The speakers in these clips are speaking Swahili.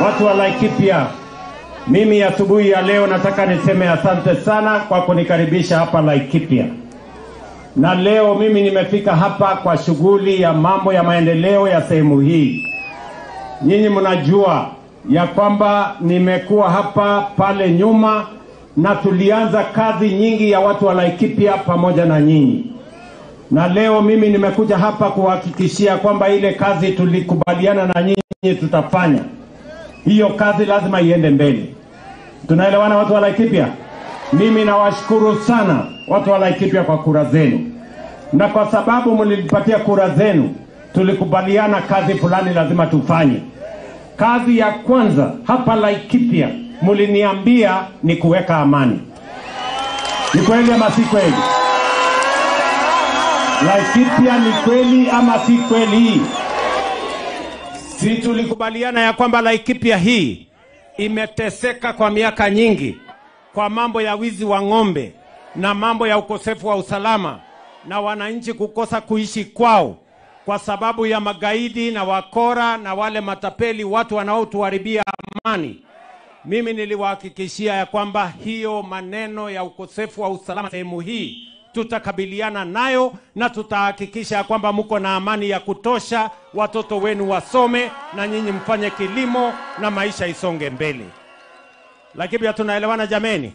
Watu wa Laikipia, mimi asubuhi ya leo nataka niseme asante sana kwa kunikaribisha hapa Laikipia. Na leo mimi nimefika hapa kwa shughuli ya mambo ya maendeleo ya sehemu hii. Nyinyi mnajua ya kwamba nimekuwa hapa pale nyuma na tulianza kazi nyingi ya watu wa Laikipia pamoja na nyinyi. Na leo mimi nimekuja hapa kuhakikishia kwamba ile kazi tulikubaliana na nyinyi tutafanya. Hiyo kazi lazima iende mbele. Tunaelewana watu wa Laikipia? Mimi nawashukuru sana watu wa Laikipia kwa kura zenu. Na kwa sababu mlinipatia kura zenu, tulikubaliana kazi fulani lazima tufanye. Kazi ya kwanza hapa Laikipia mliniambia ni kuweka amani. Ni kweli ama si kweli? Laikipia ni kweli ama si kweli? Si tulikubaliana ya kwamba Laikipia hii imeteseka kwa miaka nyingi kwa mambo ya wizi wa ng'ombe na mambo ya ukosefu wa usalama na wananchi kukosa kuishi kwao kwa sababu ya magaidi na wakora na wale matapeli, watu wanaotuharibia amani. Mimi niliwahakikishia ya kwamba hiyo maneno ya ukosefu wa usalama sehemu hii tutakabiliana nayo na tutahakikisha kwamba mko na amani ya kutosha, watoto wenu wasome na nyinyi mfanye kilimo na maisha isonge mbele. Lakini pia tunaelewana jameni?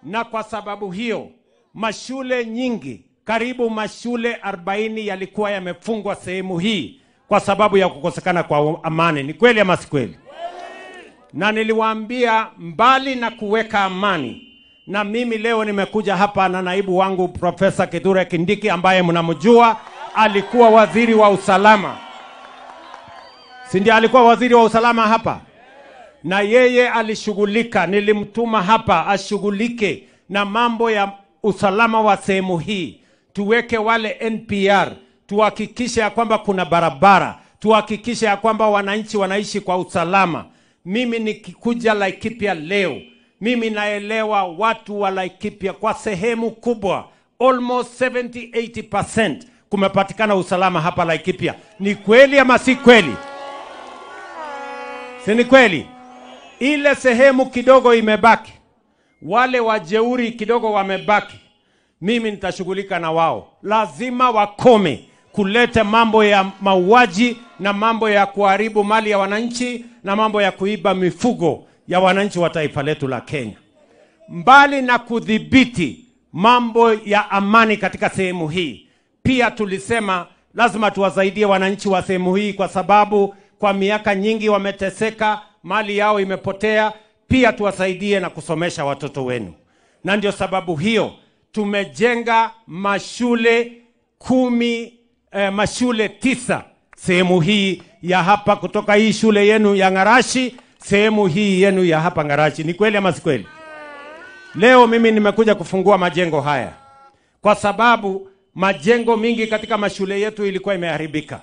Na kwa sababu hiyo mashule nyingi, karibu mashule 40 yalikuwa yamefungwa sehemu hii kwa sababu ya kukosekana kwa amani. Ni kweli ama si kweli? Na niliwaambia mbali na kuweka amani, na mimi leo nimekuja hapa na naibu wangu Profesa Kithure Kindiki ambaye mnamjua, alikuwa waziri wa usalama. Si ndiye alikuwa waziri wa usalama hapa? Na yeye alishughulika, nilimtuma hapa ashughulike na mambo ya usalama wa sehemu hii. Tuweke wale NPR, tuhakikishe ya kwamba kuna barabara, tuhakikishe ya kwamba wananchi wanaishi kwa usalama. Mimi nikikuja Laikipia leo, mimi naelewa watu wa Laikipia kwa sehemu kubwa, almost 70-80% kumepatikana usalama hapa Laikipia. Ni kweli ama si kweli? Si ni kweli? Ile sehemu kidogo imebaki, wale wajeuri kidogo wamebaki, mimi nitashughulika na wao. Lazima wakome kuleta mambo ya mauaji na mambo ya kuharibu mali ya wananchi na mambo ya kuiba mifugo ya wananchi wa taifa letu la Kenya. Mbali na kudhibiti mambo ya amani katika sehemu hii, pia tulisema lazima tuwasaidie wananchi wa sehemu hii kwa sababu kwa miaka nyingi wameteseka, mali yao imepotea. Pia tuwasaidie na kusomesha watoto wenu. Na ndio sababu hiyo tumejenga mashule 9 sehemu hii ya hapa, kutoka hii shule yenu ya Ngarashi, sehemu hii yenu ya hapa Ngarashi. Ni kweli ama si kweli? Leo mimi nimekuja kufungua majengo haya kwa sababu majengo mingi katika mashule yetu ilikuwa imeharibika.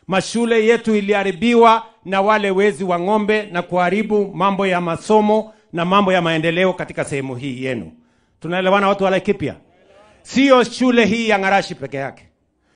Mashule yetu iliharibiwa na wale wezi wa ng'ombe na kuharibu mambo ya masomo na mambo ya maendeleo katika sehemu hii yenu. Tunaelewana watu wa Laikipia? Sio shule hii ya Ngarashi peke yake.